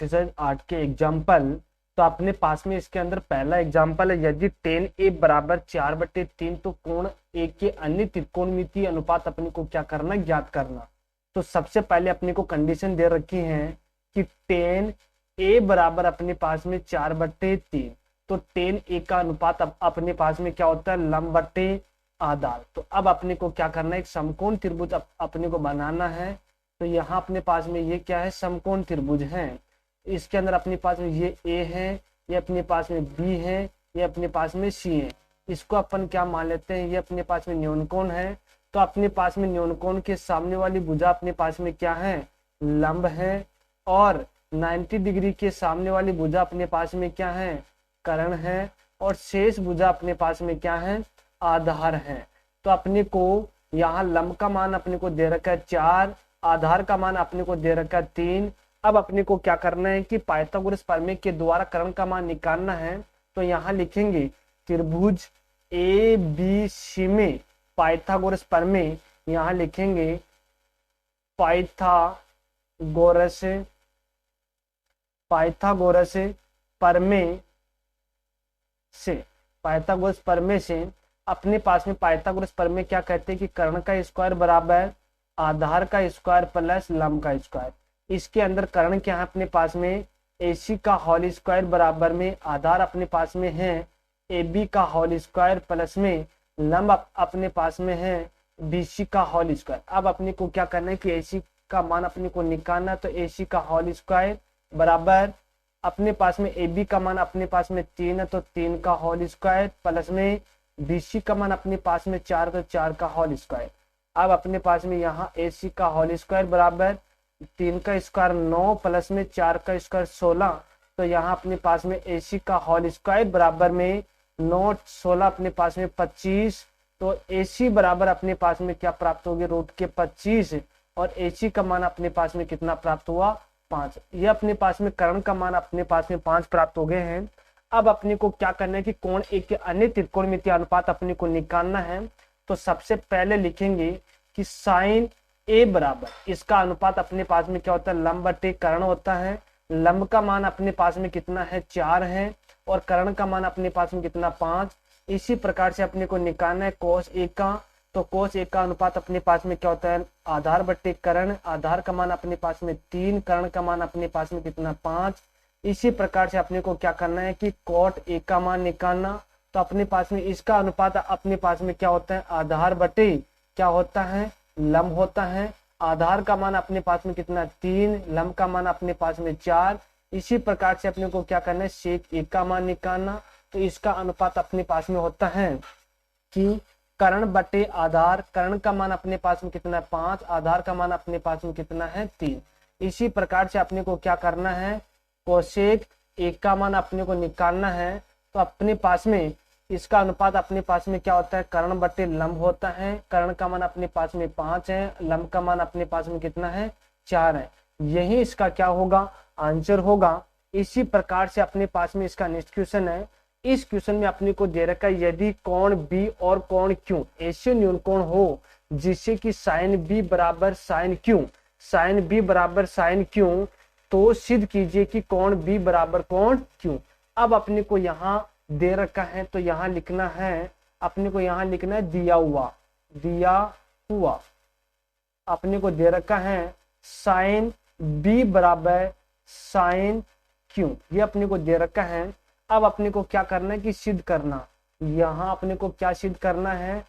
Exercise 8 के example. तो अपने पास में इसके अंदर पहला एग्जाम्पल है, यदि tan A बराबर 4/3 तो कोण A के अन्य त्रिकोणमितीय अनुपात अपने को क्या करना, ज्ञात करना। तो सबसे पहले अपने को कंडीशन दे रखी है कि tan A बराबर अपने पास में 4/3, तो tan A का अनुपात अपने पास में क्या होता है, लंब बटे आधार। तो अब अपने को क्या करना है, एक समकोण त्रिभुज अपने को बनाना है। तो यहाँ अपने पास में ये क्या है, समकोण त्रिभुज है। इसके अंदर अपने पास में ये A है, ये अपने पास में B है, ये अपने पास में C है। इसको अपन क्या मान लेते हैं, ये अपने पास में न्यूनकोण है। तो अपने पास में न्यूनकोण के सामने वाली भुजा अपने पास में क्या है, लंब है, और 90 डिग्री के सामने वाली भुजा अपने पास में क्या है, कर्ण है, और शेष भुजा अपने पास में क्या है, आधार है। तो अपने को यहाँ लंब का मान अपने को दे रखा है 4, आधार का मान अपने को दे रखा है 3। अब अपने को क्या करना है कि पाइथागोरस प्रमेय के द्वारा कर्ण का मान निकालना है। तो यहाँ लिखेंगे त्रिभुज ABC में पाइथागोरस प्रमेय, यहाँ लिखेंगे पाइथागोरस प्रमेय से अपने पास में पाइथागोरस प्रमेय क्या कहते हैं कि कर्ण का स्क्वायर बराबर आधार का स्क्वायर प्लस लंब का स्क्वायर। इसके अंदर कर्ण क्या है अपने पास में, AC का होल स्क्वायर बराबर में आधार अपने पास में है AB का होल स्क्वायर प्लस में लंब अपने पास में है BC का होल स्क्वायर। अब अपने को क्या करना है कि AC का मान अपने को निकालना। तो AC का होल स्क्वायर बराबर अपने पास में AB का मान अपने पास में 3 है, तो 3 का होल स्क्वायर प्लस में BC का मान अपने पास में 4, तो 4 का होल स्क्वायर। अब अपने पास में यहाँ AC का होल स्क्वायर बराबर 3 का स्क्वायर 9 प्लस में 4 का स्क्वायर 16। तो यहाँ अपने पास में AC का होल स्क्वायर बराबर में 9 16 अपने पास में 25। तो AC बराबर अपने पास में क्या प्राप्त होगी, √25, और AC का मान अपने पास में कितना प्राप्त हुआ, 5। ये अपने पास में कर्ण का मान अपने पास में 5 प्राप्त हो गए हैं। अब अपने को क्या करना है कि कोण A के अन्य त्रिकोणमितीय अनुपात अपने को निकालना है। तो सबसे पहले लिखेंगे कि sin A बराबर, इसका अनुपात अपने पास में क्या होता है, लंब बटे कर्ण होता है। लंब का मान अपने पास में कितना है, 4 है, और कर्ण का मान अपने पास में कितना, 5। इसी प्रकार से अपने को निकालना है cos A का। तो cos A का अनुपात अपने पास में क्या होता है, आधार बटे कर्ण। आधार का मान अपने पास में 3, कर्ण का मान अपने पास में कितना, 5। इसी प्रकार से अपने को क्या करना है कि cot A का मान निकालना। तो अपने पास में इसका अनुपात अपने पास में क्या होता है, आधार बटे क्या होता है, लंब होता है। आधार का मान अपने पास में कितना, 3, लंब का मान अपने पास में 4। इसी प्रकार से अपने को क्या करना है, sec A का मान निकालना। तो इसका अनुपात अपने पास में होता है कि कर्ण बटे आधार। कर्ण का मान अपने पास में कितना है, 5, आधार का मान अपने पास में कितना है, 3। इसी प्रकार से अपने को क्या करना है, कोसेक A का मान अपने को निकालना है। तो अपने पास में इसका अनुपात अपने पास में क्या होता है, कर्ण बटे लंब होता है। कर्ण का मान अपने पास में 5 है, लंब का मान अपने पास में कितना है, 4 है। यही इसका क्या होगा, आंसर होगा। इसी प्रकार से अपने पास में इसका नेक्स्ट क्वेश्चन है। इस क्वेश्चन में अपने को दे रखा है, यदि कोण B और कोण Q ऐसे न्यूनकोण हो जिससे कि sin B बराबर sin Q, तो सिद्ध कीजिए कि कोण B बराबर कोण Q। अब अपने को यहाँ दे रखा है, तो यहाँ लिखना है, अपने को यहाँ लिखना है दिया हुआ अपने को दे रखा है sin B बराबर sin Q, ये अपने को दे रखा है। अब अपने को क्या करना है कि सिद्ध करना। यहाँ अपने को क्या सिद्ध करना है,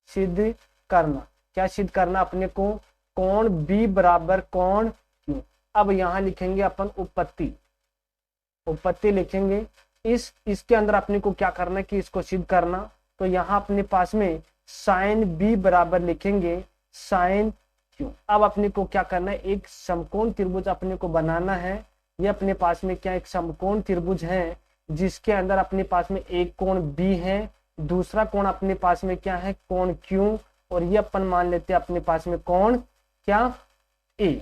क्या सिद्ध करना अपने को, कोण B बराबर कोण Q। अब यहाँ लिखेंगे अपन उपपत्ति लिखेंगे। इसके अंदर अपने को क्या करना है कि इसको सिद्ध करना। तो यहाँ अपने पास में sin B बराबर लिखेंगे sin Q। अब अपने को क्या करना है, एक समकोण त्रिभुज अपने को बनाना है। ये अपने पास में क्या एक समकोण त्रिभुज है, जिसके अंदर अपने पास में एक कोण B है, दूसरा कोण अपने पास में क्या है, कोण Q, और ये अपन मान लेते हैं अपने पास में कोण क्या, A।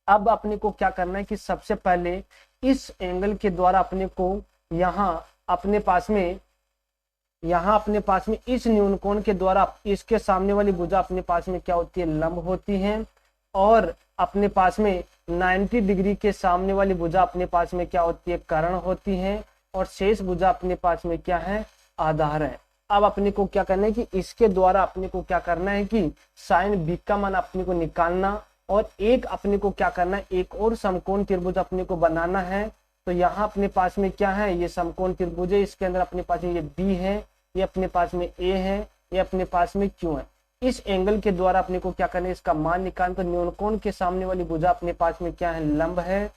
अब अपने को क्या करना है कि सबसे पहले इस एंगल के द्वारा अपने को यहाँ अपने पास में इस न्यूनकोण के द्वारा इसके सामने वाली भुजा अपने पास में क्या होती है, लंब होती है, और अपने पास में 90 डिग्री के सामने वाली भुजा अपने पास में क्या होती है, कर्ण होती है, और शेष भुजा अपने पास में क्या है, आधार है। अब अपने को क्या करना है कि इसके द्वारा अपने को क्या करना है कि साइन बी का मान अपने को निकालना, और एक अपने को क्या करना है, एक और समकोण त्रिभुज अपने को बनाना है। तो यहाँ अपने पास में क्या है, ये समकोण त्रिभुज है, इसके अंदर अपने पास में ये बी है, ये अपने पास में ए है, ये अपने पास में क्यू है। इस एंगल के द्वारा अपने को क्या करना है, इसका मान निकालना। तो न्यूनकोण के सामने वाली भुजा अपने पास में क्या है, लंब है,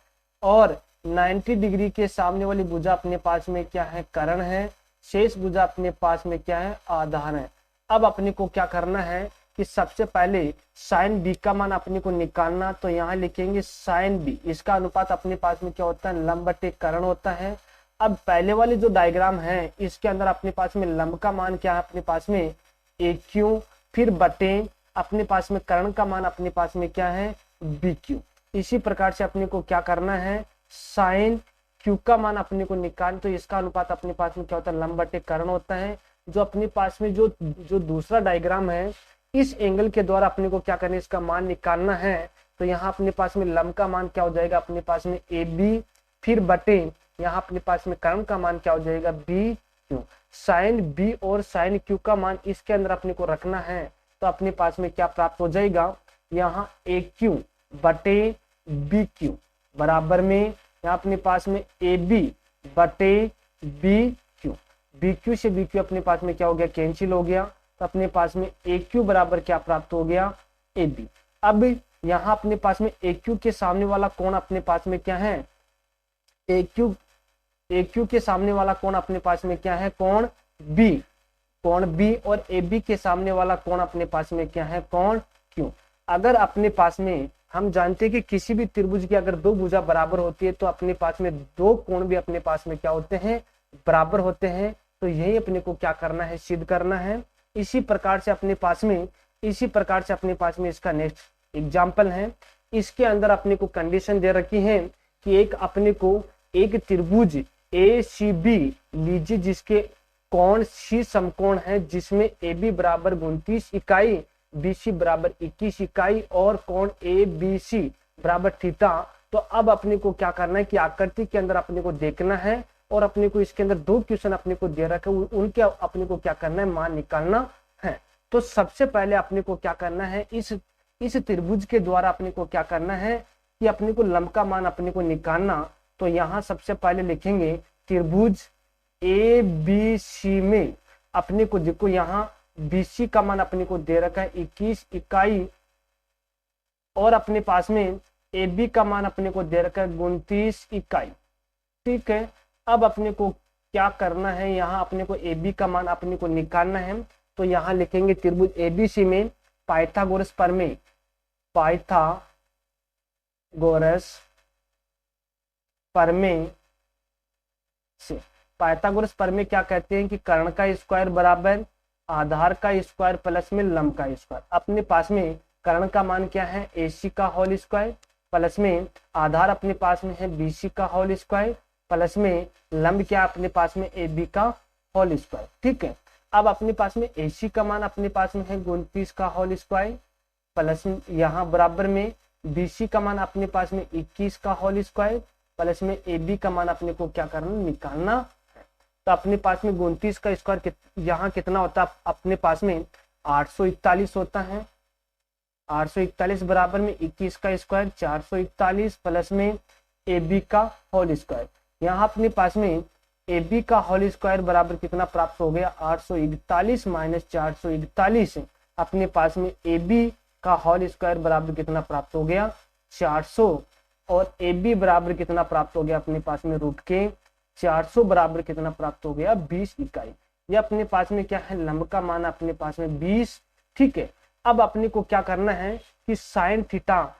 और 90 डिग्री के सामने वाली भुजा अपने पास में क्या है, कर्ण है, शेष भुजा अपने पास में क्या है, आधार है। अब अपने को क्या करना है कि सबसे पहले साइन बी का मान अपने को निकालना। तो यहाँ लिखेंगे साइन बी, इसका अनुपात अपने पास में क्या होता है, लंब बटे कर्ण होता है। अब पहले वाले जो डायग्राम है इसके अंदर अपने पास में लंब का मान क्या है, अपने पास में ए क्यू, फिर बटे अपने पास में कर्ण का मान अपने पास में क्या है, बी क्यू। इसी प्रकार से अपने को क्या करना है, साइन क्यू का मान अपने को निकाल, तो इसका अनुपात अपने पास में क्या होता है, लंब बटे कर्ण होता है। जो अपने पास में जो दूसरा डायग्राम है, इस एंगल के द्वारा अपने को क्या करना है, इसका मान निकालना है। तो यहाँ अपने पास में लंब का मान क्या हो जाएगा, अपने पास में ए बी, फिर बटे यहाँ अपने पास में कर्ण का मान क्या हो जाएगा, बी क्यू। साइन बी और साइन क्यू का मान इसके अंदर अपने को रखना है। तो अपने पास में क्या प्राप्त हो जाएगा, यहाँ ए क्यू बटे बी क्यू बराबर में यहाँ अपने पास में ए बी बटे बी क्यू। बी क्यू से बी क्यू अपने पास में क्या हो गया, कैंसिल हो गया। तो अपने पास में ए क्यू बराबर क्या प्राप्त हो गया, ए बी। अब यहाँ अपने पास में ए क्यू के सामने वाला कोण अपने पास में क्या है, ए क्यू के सामने वाला कोण अपने पास में क्या है, कोण बी, और ए बी के सामने वाला कोण अपने पास में क्या है, कोण क्यू। अगर अपने पास में हम जानते हैं कि किसी भी त्रिभुज की अगर दो भुजा बराबर होती है तो अपने पास में दो कोण भी अपने पास में क्या होते हैं, बराबर होते हैं। तो यही अपने को क्या करना है, सिद्ध करना है। इसी प्रकार से अपने पास में इसका नेक्स्ट एग्जाम्पल है। इसके अंदर अपने को कंडीशन दे रखी है कि एक त्रिभुज ए सी बी लीजिए जिसके कोण सी समकोण है, जिसमें ए बी बराबर 29 इकाई, बी सी बराबर 21 इकाई और कोण ए बी सी बराबर थीटा। तो अब अपने को क्या करना है कि आकृति के अंदर अपने को देखना है, और अपने को इसके अंदर दो क्वेश्चन अपने को दे रखा है, उनके अपने को क्या करना है, मान निकालना है। तो सबसे पहले अपने को क्या करना है, इस त्रिभुज के द्वारा अपने को क्या करना है कि अपने को लंब का मान अपने को निकालना। तो यहाँ सबसे पहले लिखेंगे त्रिभुज ए बी सी में अपने को देखो, यहाँ बी सी का मान अपने को दे रखा है 21 इकाई, और अपने पास में ए बी का मान अपने को दे रखा है 29 इकाई। ठीक है, अब अपने को क्या करना है, यहाँ अपने को ए बी का मान अपने को निकालना है। तो यहाँ लिखेंगे त्रिभुज ए बी सी में पाइथागोरस प्रमेय से पाइथागोरस प्रमेय क्या कहते हैं कि कर्ण का स्क्वायर बराबर आधार का स्क्वायर प्लस में लंब का स्क्वायर। अपने पास में कर्ण का मान क्या है, ए सी का होल स्क्वायर, प्लस में आधार अपने पास में है बी सी का होल स्क्वायर, प्लस में लंब क्या अपने पास में ए बी का होल स्क्वायर। ठीक है, अब अपने पास में ए सी का मान अपने पास में है 29 का होल स्क्वायर, प्लस यहाँ बराबर में बी सी का मान अपने पास में 21 का होल स्क्वायर, प्लस में ए बी का मान अपने को क्या करना, निकालना है। तो अपने पास में 29 का स्क्वायर यहाँ कितना होता है, अपने पास में 841 होता है। 841 बराबर में 21 का स्क्वायर 441, प्लस में ए बी का होल स्क्वायर। यहाँ अपने पास में ए बी का होल स्क्वायर बराबर कितना प्राप्त हो गया, 841 माइनस 441। अपने पास में ए बी का होल स्क्वायर बराबर कितना प्राप्त हो गया, 400, और ए बी बराबर कितना प्राप्त हो गया अपने पास में रूट के 400 बराबर कितना प्राप्त हो गया, 20 इकाई। ये अपने पास में क्या है, लंब का मान अपने पास में 20। ठीक है, अब अपने को क्या करना है कि साइन थीटा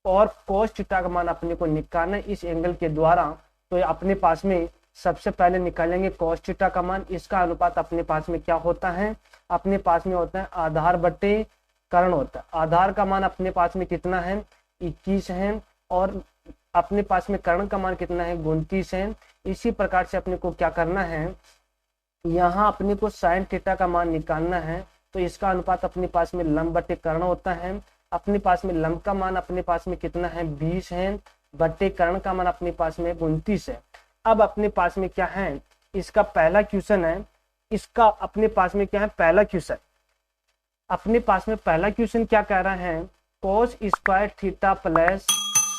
और कोस थीटा का मान अपने को निकालना है इस एंगल के द्वारा। तो अपने पास में सबसे पहले निकालेंगे कोस थीटा का मान। इसका अनुपात अपने पास में क्या होता है, अपने पास में होता है आधार बटे कर्ण होता है। आधार का मान अपने पास में कितना है, 21 है, और अपने पास में कर्ण का मान कितना है, 29 है। इसी प्रकार से अपने को क्या करना है, यहाँ अपने को साइन थीटा का मान निकालना है। तो इसका अनुपात अपने पास में लंब बटे कर्ण होता है। अपने पास में लंब का मान अपने पास में कितना है 20 है, बट्टे कर्ण का मान अपने पास में 29 है। अब अपने पास में क्या है, इसका पहला क्वेश्चन है, इसका अपने पास में क्या है पहला क्वेश्चन, अपने पास में पहला क्वेश्चन क्या कह रहा है, cos square theta plus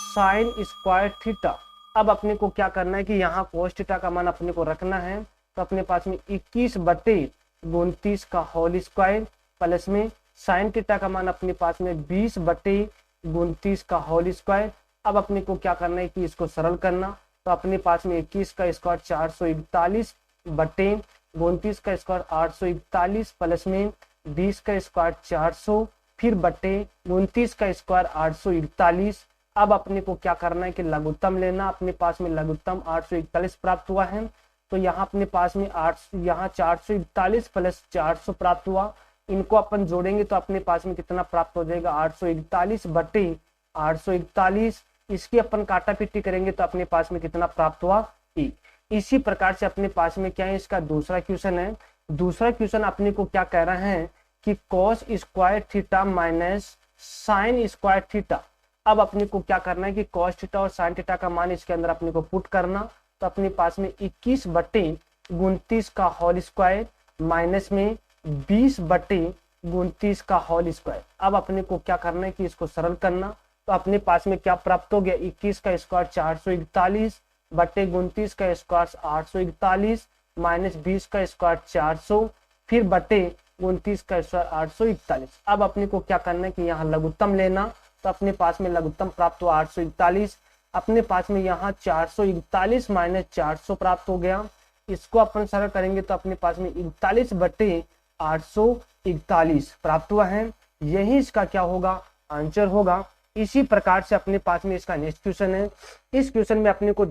sine square theta. अब अपने को क्या करना है कि यहाँ cos थीटा का मान अपने को रखना है, तो अपने पास में 21/29 का होल स्क्वायर प्लस में साइन थीटा का मान अपने पास में 20/29 का होल स्क्वायर। अब अपने को क्या करना है कि इसको सरल करना, तो अपने पास में 21 का स्क्वायर 441/29 का स्क्वायर 841 प्लस में 20 का स्क्वायर 400 फिर बटे 29 का स्क्वायर 841। अब अपने को क्या करना है कि लघुत्तम लेना, अपने पास में लघुत्तम 841 प्राप्त हुआ है, तो यहाँ अपने पास में 8 यहाँ 441 प्लस 400 प्राप्त हुआ, इनको अपन जोड़ेंगे तो अपने पास में कितना प्राप्त हो जाएगा 841/841। इसकी अपन काटा पीटी करेंगे तो अपने पास में कितना प्राप्त हुआ 1। इसी प्रकार से अपने पास में क्या है, इसका दूसरा क्वेश्चन है। दूसरा क्वेश्चन अपने को क्या कह रहा है कि cos square theta minus sine square theta. अब अपने को क्या करना है कि cos थीटा और साइन थीटा का मान इसके अंदर अपने को पुट करना, तो अपने पास में 21/29 का होल स्क्वायर माइनस में 20/29 का होल स्क्वायर। अब अपने को क्या करना है कि इसको सरल करना, तो अपने पास में क्या प्राप्त हो गया 21 का स्क्वायर 441/29 का स्क्वायर 841 माइनस 20 का स्क्वायर 400 फिर बटे 29 का स्क्वायर 841। अब अपने को क्या करना है कि यहाँ लघुत्तम लेना, तो अपने पास में लघुत्तम प्राप्त हुआ 841। अपने पास में यहाँ 441 माइनस 400 प्राप्त हो गया, इसको अपन सरल करेंगे तो अपने पास में 41/841 प्राप्त हुआ है। यही इसका क्या होगा आंसर होगा। इसी प्रकार से अपने पास में इसका नेक्स्ट क्वेश्चन है। इस क्वेश्चन में अपने को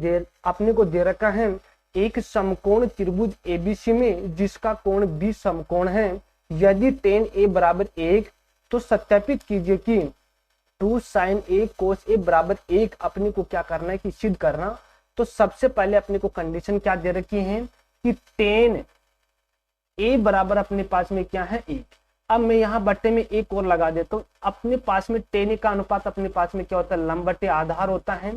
दे रखा है एक समकोण त्रिभुज एबीसी में जिसका कोण 20 समकोण है, यदि tan a बराबर 1 तो सत्यापित कीजिए कि 2 sin a cos a बराबर 1। अपने को क्या करना है कि सिद्ध करना, तो सबसे पहले अपने को कंडीशन क्या दे रखी है कि tan a बराबर अपने पास में क्या है 1। अब मैं यहाँ बट्टे में एक और लगा देता हूँ, अपने पास में tan a का अनुपात अपने पास में क्या होता है लंब बट्टे आधार होता है।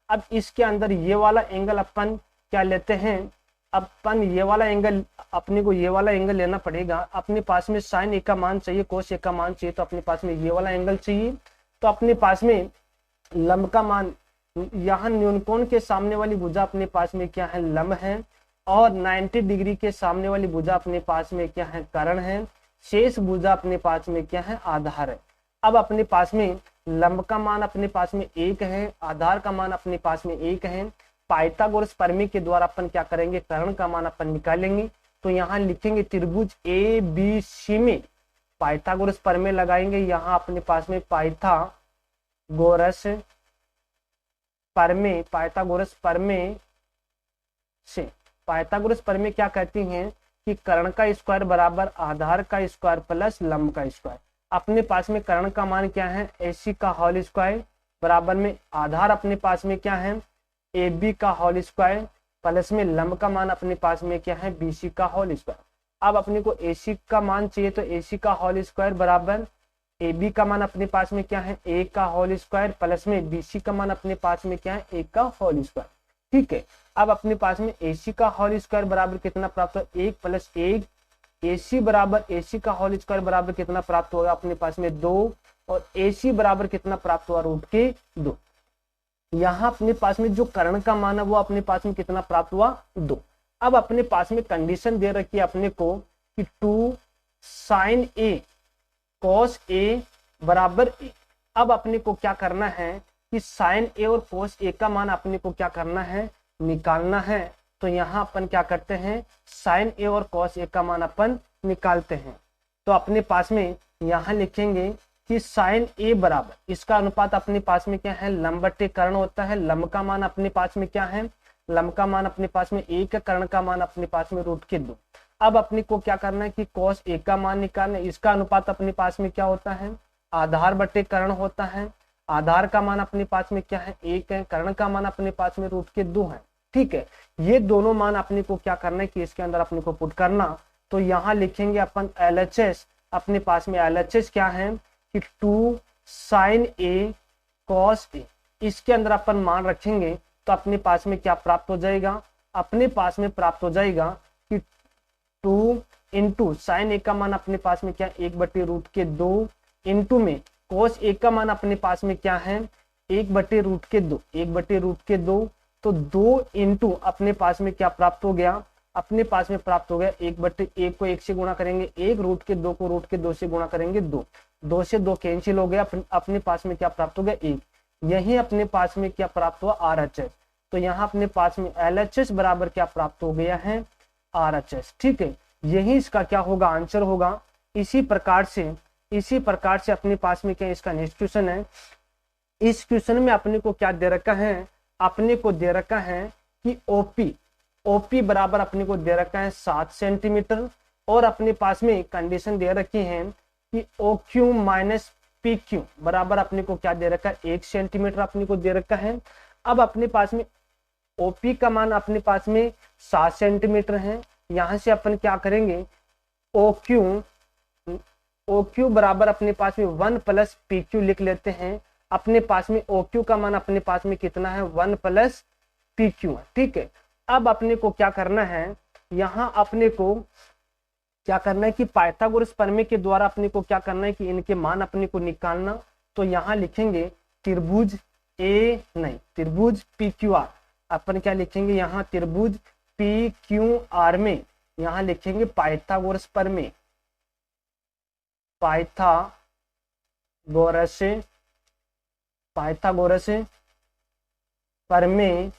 अब इसके अंदर ये वाला एंगल अपन क्या लेते हैं, अपन ये वाला एंगल, अपने को ये वाला एंगल लेना पड़ेगा। अपने पास में साइन ए का मान चाहिए, कोस ए का मान चाहिए, तो अपने पास में ये वाला एंगल चाहिए। तो अपने पास में लंब का मान, यहाँ न्यूनकोण के सामने वाली भुजा अपने पास में क्या है लंब है, और 90 डिग्री के सामने वाली भुजा अपने पास में क्या है कर्ण है, शेष भुजा अपने पास में क्या है आधार है। अब अपने पास में लंब का मान अपने पास में 1 है, आधार का मान अपने पास में 1 है। पाइथागोरस प्रमेय के द्वारा अपन क्या करेंगे कर्ण का मान अपन निकालेंगे, तो यहाँ लिखेंगे त्रिभुज ए बी सी में पाइथागोरस प्रमेय लगाएंगे। यहाँ अपने पास में पाइथागोरस प्रमेय क्या कहती हैं कि कर्ण का स्क्वायर बराबर आधार का स्क्वायर प्लस लंब का स्क्वायर। अपने पास में कर्ण का मान क्या है AC का होल स्क्वायर बराबर में आधार अपने पास में क्या है AB का होल स्क्वायर प्लस में लंब का मान अपने पास में क्या है BC का होल स्क्वायर। अब अपने को AC का मान चाहिए, तो AC का होल स्क्वायर बराबर AB का मान अपने पास में क्या है A का होल स्क्वायर प्लस में BC का मान अपने पास में क्या है A का होल स्क्वायर। ठीक है, अब अपने पास में AC का होल स्क्वायर बराबर कितना प्राप्त हो 1 प्लस 1, AC बराबर AC का होल स्क्वायर बराबर कितना प्राप्त होगा अपने पास में 2, और AC बराबर कितना प्राप्त हुआ √2। यहाँ अपने पास में जो कर्ण का मान है वो अपने पास में कितना प्राप्त हुआ 2। अब अपने पास में कंडीशन दे रखी है अपने को कि 2 sin A cos A बराबर 1। अब अपने को क्या करना है कि sin A और cos A का मान अपने को क्या करना है निकालना है। तो यहाँ अपन क्या करते हैं sin A और cos A का मान अपन निकालते हैं। तो अपने पास में यहाँ लिखेंगे कि sin A बराबर, इसका अनुपात अपने पास में क्या है लंब बट्टे कर्ण होता है। लंब का मान अपने पास में क्या है, लंब का मान अपने पास में 1, कर्ण का मान अपने पास में √2। अब अपने को क्या करना है कि cos A का मान निकालना है। इसका अनुपात अपने पास में क्या होता है आधार बट्टे कर्ण होता है। आधार का मान अपने पास में क्या है 1 है, कर्ण का मान अपने पास में √2 है। ठीक है, ये दोनों मान अपने को क्या करना है कि इसके अंदर अपने को पुट करना। तो यहाँ लिखेंगे अपन LHS, अपने पास में LHS क्या है कि 2 साइन ए कॉस ए, इसके अंदर अपन मान रखेंगे तो अपने पास में क्या प्राप्त हो जाएगा, अपने पास में प्राप्त हो जाएगा कि 2 इंटू साइन ए का मान अपने पास में क्या 1/√2 इंटू में कॉस ए का मान अपने पास में क्या है 1/√2, 1/√2, तो 2 इंटू अपने पास में क्या प्राप्त हो गया, अपने पास में प्राप्त हो गया 1/1 को 1 से गुणा करेंगे 1, √2 को √2 से गुणा करेंगे 2, 2 से 2 कैंसिल हो गया, अपने पास में क्या प्राप्त हो गया 1। यही अपने पास में क्या प्राप्त हुआ RHS, तो यहाँ अपने पास में LHS बराबर क्या प्राप्त हो गया है RHS। ठीक है, यही इसका क्या होगा आंसर होगा। इसी प्रकार से अपने पास में क्या इसका नेक्स्ट क्वेश्चन है। इस क्वेश्चन में अपने को क्या दे रखा है, अपने को दे रखा है कि OP बराबर अपने को दे रखा है 7 सेंटीमीटर और अपने पास में कंडीशन दे रखी है कि OQ माइनस PQ बराबर अपने को क्या दे रखा है 1 सेंटीमीटर अपने को दे रखा है। अब अपने पास में OP का मान अपने पास में 7 सेंटीमीटर है, यहां से अपन क्या करेंगे OQ बराबर अपने पास में 1 प्लस PQ लिख लेते हैं। अपने पास में OQ का मान अपने पास में कितना है 1 प्लस PQ है। ठीक है, अब अपने को क्या करना है, यहाँ अपने को क्या करना है कि पाइथागोरस प्रमेय के द्वारा अपने को क्या करना है कि इनके मान अपने को निकालना। तो यहाँ लिखेंगे त्रिभुज त्रिभुज PQR, अपन क्या लिखेंगे यहाँ त्रिभुज PQR में यहाँ लिखेंगे पाइथागोरस प्रमेय, पाइथागोरस प्रमेय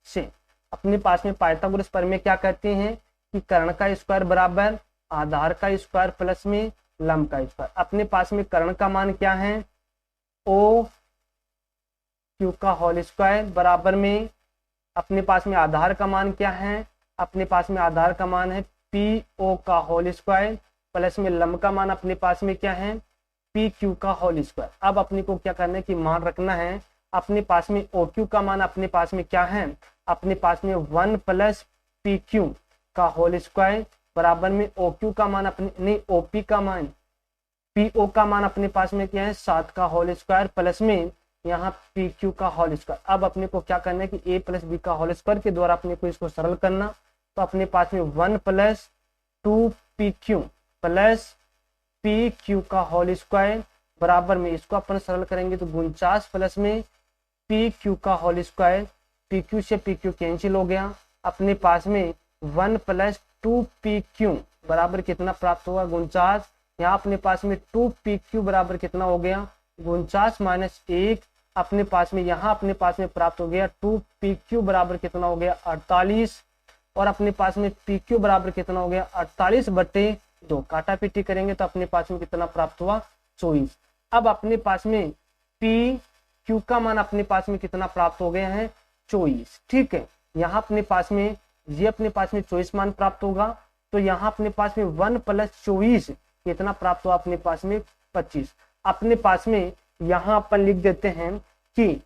से अपने पास में पाइथागोरस प्रमेय क्या कहते हैं कि कर्ण का स्क्वायर बराबर आधार का स्क्वायर प्लस में लंब का स्क्वायर। अपने पास में कर्ण का मान क्या है OQ का होल स्क्वायर बराबर में अपने पास में आधार का मान क्या है, अपने पास में आधार का मान है PO का होल स्क्वायर प्लस में लंब का मान अपने पास में क्या है PQ का होल स्क्वायर। अब अपने को क्या करना है कि मान रखना है, अपने पास में OQ का मान अपने पास में क्या है, अपने पास में 1 प्लस PQ का होल स्क्वायर बराबर में OQ का मान अपने नहीं OP का मान PO का मान अपने पास में क्या है 7 का होल स्क्वायर प्लस में यहाँ PQ का होल स्क्वायर। अब अपने को क्या करना है कि A प्लस B का होल स्क्वायर के द्वारा अपने को इसको सरल करना। तो अपने पास में 1 प्लस 2PQ प्लस PQ का होल स्क्वायर बराबर में इसको अपन सरल करेंगे तो 49 प्लस में PQ का होल स्क्वायर, PQ से PQ कैंसिल हो गया, अपने पास में 1 प्लस 2PQ बराबर कितना प्राप्त होगा 49। यहाँ अपने पास में 2PQ बराबर कितना हो गया 49 माइनस 1, अपने पास में यहाँ अपने पास में प्राप्त हो गया 2PQ बराबर कितना हो गया 48 और अपने पास में PQ बराबर कितना हो गया 48/2, काटा पीटी करेंगे तो अपने पास में कितना प्राप्त हुआ 24। अब अपने पास में PQ का मान अपने पास में कितना प्राप्त हो गया है 24। ठीक है, यहाँ अपने पास में ये अपने पास में 24 मान प्राप्त होगा, तो यहाँ अपने पास में 1 प्लस 24 कितना प्राप्त हुआ अपने पास में 25। अपने पास में यहाँ अपन लिख देते हैं कि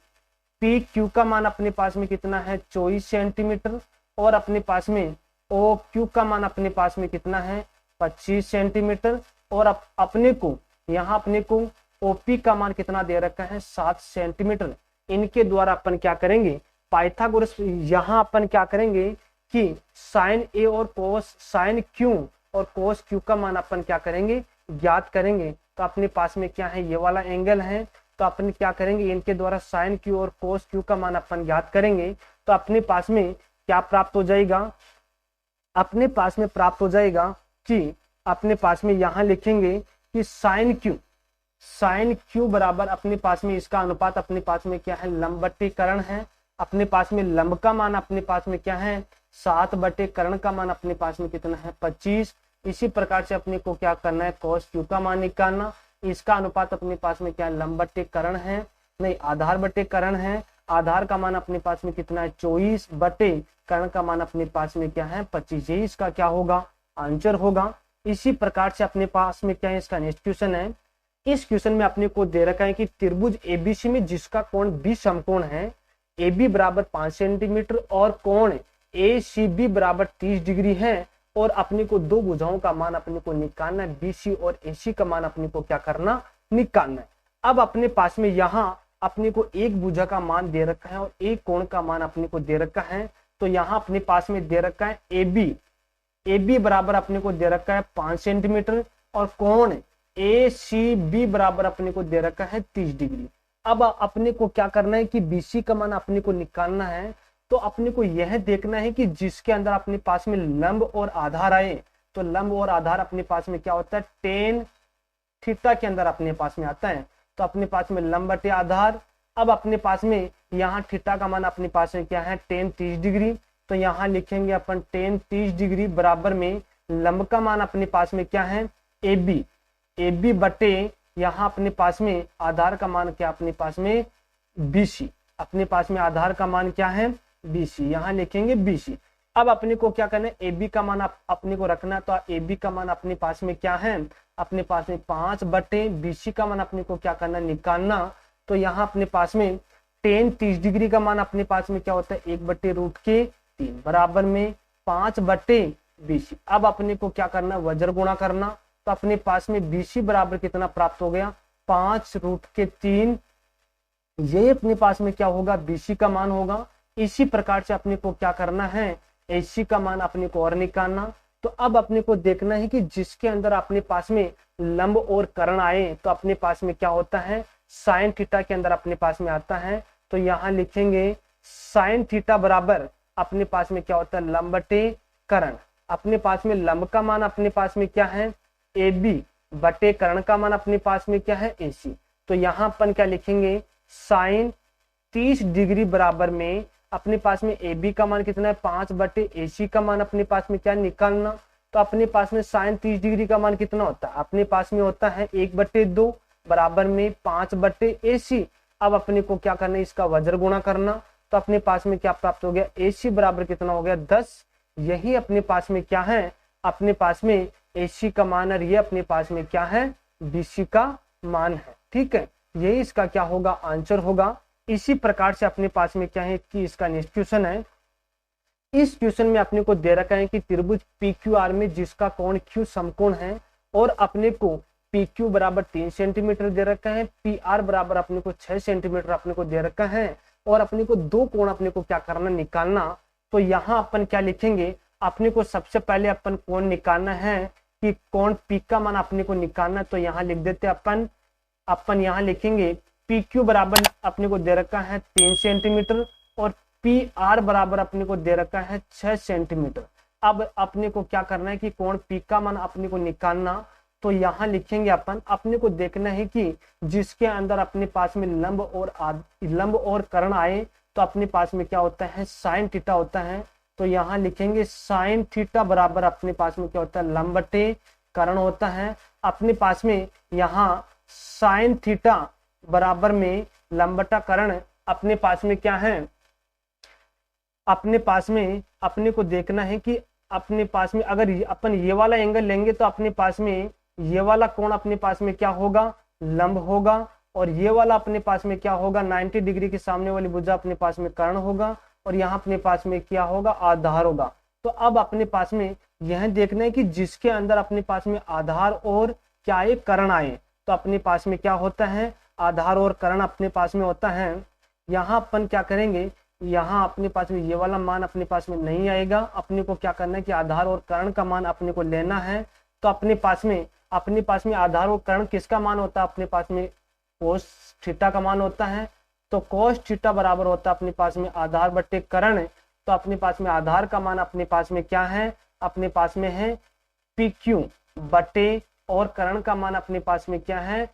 PQ का मान अपने पास में कितना है 24 सेंटीमीटर और अपने पास में OQ का मान अपने पास में कितना है 25 सेंटीमीटर और अपने को यहाँ अपने को OP का मान कितना दे रखा है 7 सेंटीमीटर। इनके द्वारा अपन क्या करेंगे पाइथागोरस, यहाँ अपन क्या करेंगे कि साइन A और कोस साइन Q और कोस Q का मान अपन क्या करेंगे ज्ञात करेंगे। तो अपने पास में क्या है ये वाला एंगल है, तो अपन क्या करेंगे इनके द्वारा साइन Q और कोस Q का मान अपन ज्ञात करेंगे। तो अपने पास में क्या प्राप्त हो जाएगा, अपने पास में प्राप्त हो जाएगा कि अपने पास में यहाँ लिखेंगे कि साइन Q बराबर अपने पास में इसका अनुपात अपने पास में क्या है लंब/कर्ण है। अपने पास में लंब का मान अपने पास में क्या है 7/कर्ण का मान अपने पास में कितना है 25। इसी प्रकार से अपने को क्या करना है cos Q का मान निकालना। इसका अनुपात अपने पास में क्या है लंब/कर्ण है, नहीं आधार/कर्ण है। आधार का मान अपने पास में कितना है 24/कर्ण का मान अपने पास में क्या है 25। यही इसका क्या होगा आंसर होगा। इसी प्रकार से अपने पास में क्या है इसका नेक्स्ट क्वेश्चन है। इस क्वेश्चन में अपने को दे रखा है कि त्रिभुज ABC में जिसका कोण B समकोण है, AB बराबर 5 सेंटीमीटर और कोण ACB बराबर 30 डिग्री है और अपने को दो भुजाओं का मान अपने को निकालना है, BC और AC का मान अपने को क्या करना निकालना है। अब अपने पास में यहाँ अपने को एक भुजा का मान दे रखा है और एक कोण का मान अपने को दे रखा है। तो यहाँ अपने पास में दे रखा है ए बी बराबर अपने को दे रखा है 5 सेंटीमीटर और कोण ए सी बी बराबर अपने को दे रखा है 30 डिग्री। अब अपने को क्या करना है कि बीसी का मान अपने को निकालना है। तो अपने को यह देखना है कि जिसके अंदर अपने पास में लंब और आधार आए, तो लंब और आधार अपने पास में क्या होता है, टेन थीटा के अंदर अपने पास में आता है। तो अपने पास में लंब बटे आधार। अब अपने पास में यहाँ थीटा का मान अपने पास में क्या है, टेन 30 डिग्री। तो यहाँ लिखेंगे अपन टेन 30 डिग्री बराबर में लंब का मान अपने पास में क्या है, ए बी बटे यहाँ अपने पास में आधार का मान क्या अपने पास में BC। अपने पास में आधार का मान क्या है, BC। यहाँ लिखेंगे BC। अब अपने को क्या करना है, AB का मान अपने को रखना है। तो AB का मान अपने पास में क्या है, अपने पास में 5 बटे BC का मान अपने को क्या करना, निकालना। तो यहाँ अपने पास में टेन 30 डिग्री का मान अपने पास में क्या होता है, 1/√3 बराबर में 5 बटे BC। अब अपने को क्या करना, वज्र गुणा करना। तो अपने पास में BC बराबर कितना प्राप्त हो गया, 5√3। ये अपने पास में क्या होगा, BC का मान होगा। इसी प्रकार से अपने को क्या करना है, AC का मान अपने को और निकालना। तो अब अपने को देखना है कि जिसके अंदर अपने पास में लंब और कर्ण आए, तो अपने पास में क्या होता है, साइन थीटा के अंदर अपने पास में आता है। तो यहाँ लिखेंगे साइन थीटा बराबर अपने पास में क्या होता है, लंब बटे कर्ण। अपने पास में लंब का मान अपने पास में क्या है, AB बटे कर्ण का मान अपने पास में क्या है, AC। तो यहाँ अपन क्या लिखेंगे, साइन 30 डिग्री बराबर में अपने पास में AB का मान कितना है, 5 बटे AC का मान अपने पास में क्या निकालना। तो अपने पास में साइन 30 डिग्री का मान कितना होता है, अपने पास में होता है 1/2 बराबर में 5 बटे AC। अब अपने को क्या करना है, इसका वज्र गुणा करना। तो अपने पास में क्या प्राप्त हो गया, AC बराबर कितना हो गया, 10। यही अपने पास में क्या है, अपने पास में AC का मान और ये अपने पास में क्या है, BC का मान है। ठीक है, यही इसका क्या होगा, आंसर होगा। इसी प्रकार से अपने पास में क्या है कि इसका नेक्स्ट क्वेश्चन है। इस क्वेश्चन में अपने को दे रखा है कि त्रिभुज PQR में जिसका कोण Q समकोण है और अपने को PQ बराबर 3 सेंटीमीटर दे रखा है, PR बराबर अपने को 6 सेंटीमीटर अपने को दे रखा है और अपने को दो कोण अपने को क्या करना, निकालना। तो यहाँ अपन क्या लिखेंगे, अपने को सबसे पहले अपन कोण निकालना है कि कोण P का मान अपने को निकालना। तो यहाँ लिख देते अपन यहाँ लिखेंगे PQ बराबर अपने को दे रखा है 3 सेंटीमीटर और PR बराबर अपने को दे रखा है 6 सेंटीमीटर। अब अपने को क्या करना है कि कोण P का मान अपने को निकालना। तो यहाँ लिखेंगे अपन, अपने को देखना है कि जिसके अंदर अपने पास में लंब और कर्ण आए, तो अपने पास में क्या होता है, साइन थीटा होता है। तो यहाँ लिखेंगे साइन थीटा बराबर अपने पास में क्या होता है, लंब बटे कर्ण होता है। अपने पास में यहाँ साइन थीटा बराबर में लंब बटा कर्ण अपने पास में क्या है, अपने पास में अपने को देखना है कि अपने पास में अगर अपन ये वाला एंगल लेंगे तो अपने पास में ये वाला कोण अपने पास में क्या होगा, लंब होगा और ये वाला अपने पास में क्या होगा, 90 डिग्री के सामने वाली भुजा अपने पास में कर्ण होगा और यहाँ अपने पास में क्या होगा, आधार होगा। तो अब अपने पास में यह देखना है कि जिसके अंदर अपने पास में आधार और क्या एक कर्ण आए, तो अपने पास में क्या होता है, आधार और कर्ण अपने पास में होता है। यहाँ अपन क्या करेंगे, यहाँ अपने पास में ये वाला मान अपने पास में नहीं आएगा। अपने को क्या करना है कि आधार और कर्ण का मान अपने को लेना है। तो अपने पास में आधार और कर्ण किसका मान होता है, अपने पास में कोस थीटा का मान होता है। तो कोस थीटा बराबर होता है अपने पास में आधार बटे कर्ण। तो अपने पास में आधार का मान अपने पास में क्या है, अपने पास में है PQ बटे और कर्ण का मान अपने पास में क्या है,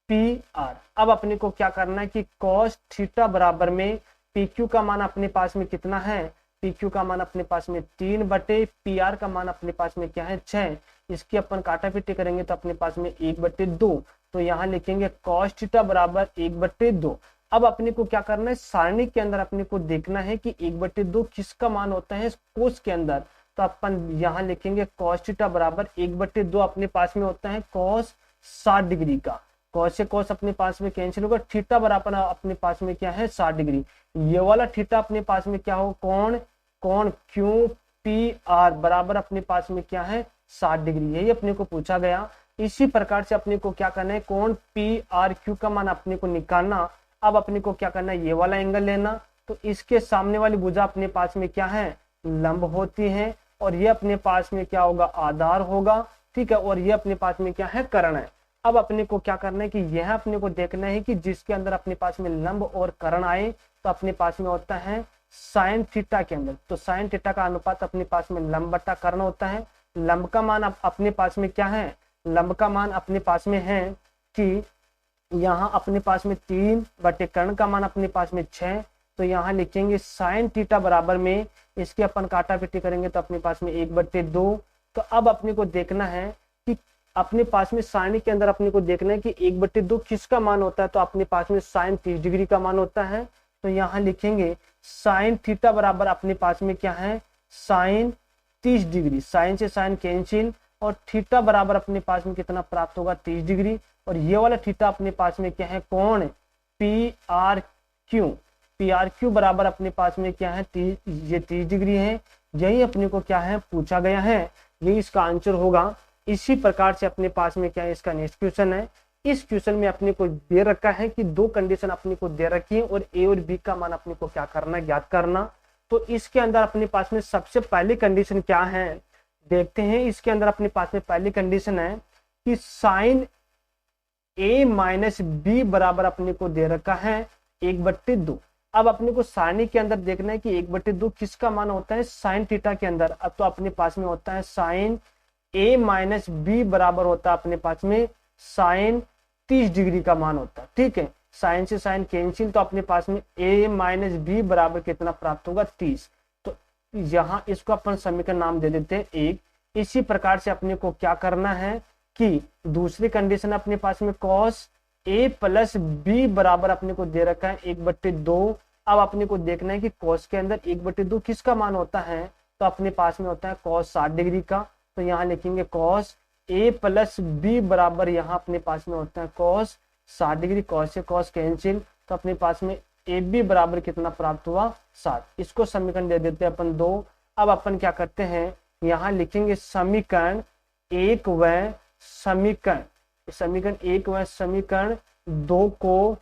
PR। अब अपने को क्या करना है कि cos थीटा बराबर में PQ का मान अपने पास में कितना है, PQ का मान अपने पास में 3 बटे PR का मान अपने पास में क्या है, 6। इसकी अपन काटा पीटी करेंगे तो अपने पास में 1/2। तो यहाँ लिखेंगे cos थीटा बराबर 1/2। अब अपने को क्या करना है, सारणी के अंदर अपने को देखना है कि 1/2 किसका मान होता है कोस के अंदर। तो अपन यहाँ लिखेंगे cos थीटा बराबर 1/2 अपने पास में होता है cos 60 डिग्री का। cos से cos अपने पास में कैंसिल होगा, थीटा बराबर अपने पास में क्या है, 60 डिग्री। ये वाला थीटा अपने पास में क्या हो, कोण QPR बराबर अपने पास में क्या है, 60 डिग्री। यही अपने को पूछा गया। इसी प्रकार से अपने को क्या करना है, कोण पी आर क्यू का मान अपने को निकालना। अब अपने को क्या करना है, ये वाला एंगल लेना, तो इसके सामने वाली भुजा अपने पास में क्या है, लंब होती है, और ये अपने पास में क्या होगा, आधार होगा, ठीक है, और ये अपने पास में क्या है, कर्ण है। अब अपने को क्या करना है कि यह अपने को देखना है कि जिसके अंदर अपने पास में लंब और कर्ण आए तो अपने पास में होता है साइन थीटा के अंदर, तो साइन थीटा का अनुपात अपने पास में लंब बटा कर्ण होता है। लंब का मान अपने पास में क्या है, लंब का मान अपने पास में है कि यहाँ अपने पास में 3 बटे कर्ण का मान अपने पास में 6, तो यहाँ लिखेंगे साइन थीटा बराबर में, इसके अपन काटा पीटी करेंगे तो अपने पास में 1/2। तो अब अपने को देखना है कि अपने पास में साइन के अंदर अपने को देखना है कि 1/2 किसका मान होता है, तो अपने पास में साइन 30 डिग्री का मान होता है। तो यहाँ लिखेंगे साइन थीटा बराबर अपने पास में क्या है, साइन 30 डिग्री, साइन से साइन कैंसिल, और थीटा बराबर अपने पास में कितना प्राप्त होगा, 30 डिग्री, और ये वाला थीटा अपने पास में क्या है, कोण पी आर क्यू बराबर अपने पास में क्या है, ये 30 डिग्री है। यही अपने को क्या है, पूछा गया है, यही इसका आंसर होगा। इसी प्रकार से अपने पास में क्या है, इसका नेक्स्ट क्वेश्चन है। इस क्वेश्चन में अपने को दे रखा है कि 2 कंडीशन अपने को दे रखी है और ए और बी का मान अपने को क्या करना है, ज्ञात करना। तो इसके अंदर अपने पास में सबसे पहली कंडीशन क्या है, देखते हैं। इसके अंदर अपने पास में पहली कंडीशन है कि साइन ए माइनस बी बराबर अपने को दे रखा है 1/2। अब अपने को सारणी के अंदर देखना है कि 1/2 किसका मान होता है, साइन थीटा के अंदर। अब तो अपने पास में होता है साइन ए माइनस बी बराबर होता है अपने पास में साइन 30 डिग्री का मान होता है, ठीक है। साइन से साइन कैंसिल, तो अपने पास में ए माइनस बी बराबर कितना प्राप्त होगा, 30। तो यहाँ इसको अपन समीकरण नाम दे देते हैं 1। इसी प्रकार से अपने को क्या करना है कि दूसरी कंडीशन अपने पास में कॉस ए प्लस बी बराबर अपने को दे रखा है 1/2। अब अपने को देखना है कि कॉस के अंदर 1/2 किसका मान होता है, तो अपने पास में होता है कॉस 60 डिग्री का। तो यहाँ लिखेंगे कॉस ए प्लस बी बराबर यहाँ अपने पास में होता है कॉस 60 डिग्री, कॉस से कॉस कैंसिल, तो अपने पास में ए बी बराबर कितना प्राप्त हुआ, 60। इसको समीकरण दे देते हैं अपन 2। अब अपन क्या करते हैं, यहाँ लिखेंगे समीकरण 1 व समीकरण 1 व समीकरण 2 को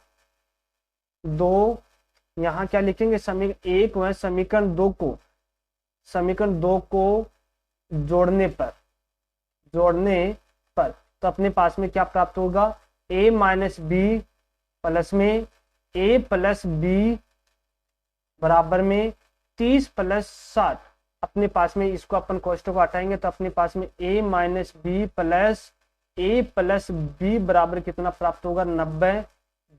यहाँ क्या लिखेंगे, समीकरण 1 व समीकरण 2 को जोड़ने पर तो अपने पास में क्या प्राप्त होगा, a माइनस बी प्लस में a प्लस बी बराबर में 30 प्लस 60। अपने पास में इसको अपन कोष्टक को हटाएंगे तो अपने पास में a minus B plus B बराबर कितना प्राप्त होगा, 90।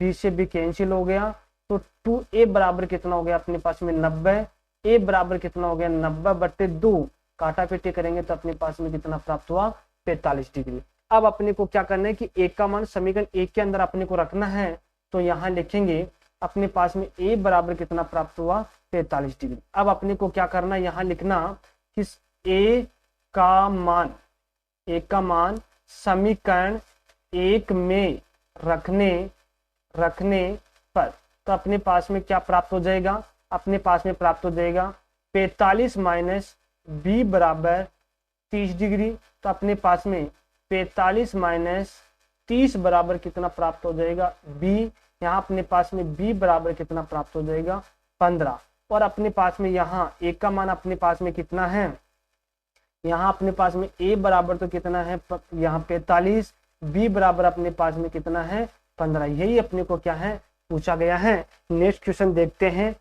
b से b कैंसिल हो गया, तो 2a बराबर कितना हो गया अपने पास में 90। a बराबर कितना हो गया, 90/2। काटा पीटी करेंगे तो अपने पास में कितना प्राप्त हुआ, 45 डिग्री। अब अपने को क्या करना है कि एक का मान समीकरण 1 के अंदर अपने को रखना है। तो यहाँ लिखेंगे अपने पास में a बराबर कितना प्राप्त हुआ, 45 डिग्री। अब अपने को क्या करना है, यहाँ लिखना कि a का मान समीकरण 1 में रखने पर तो अपने पास में क्या प्राप्त हो जाएगा, अपने पास में प्राप्त हो जाएगा 45 माइनस b बराबर 30 डिग्री। तो अपने पास में 45 माइनस 30 बराबर कितना प्राप्त हो जाएगा, b। यहाँ अपने पास में b बराबर कितना प्राप्त हो जाएगा, 15। और अपने पास में यहाँ a का मान अपने पास में कितना है, यहाँ अपने पास में a बराबर तो कितना है, यहाँ 45, b बराबर अपने पास में कितना है, 15। यही अपने को क्या है, पूछा गया है। नेक्स्ट क्वेश्चन देखते हैं।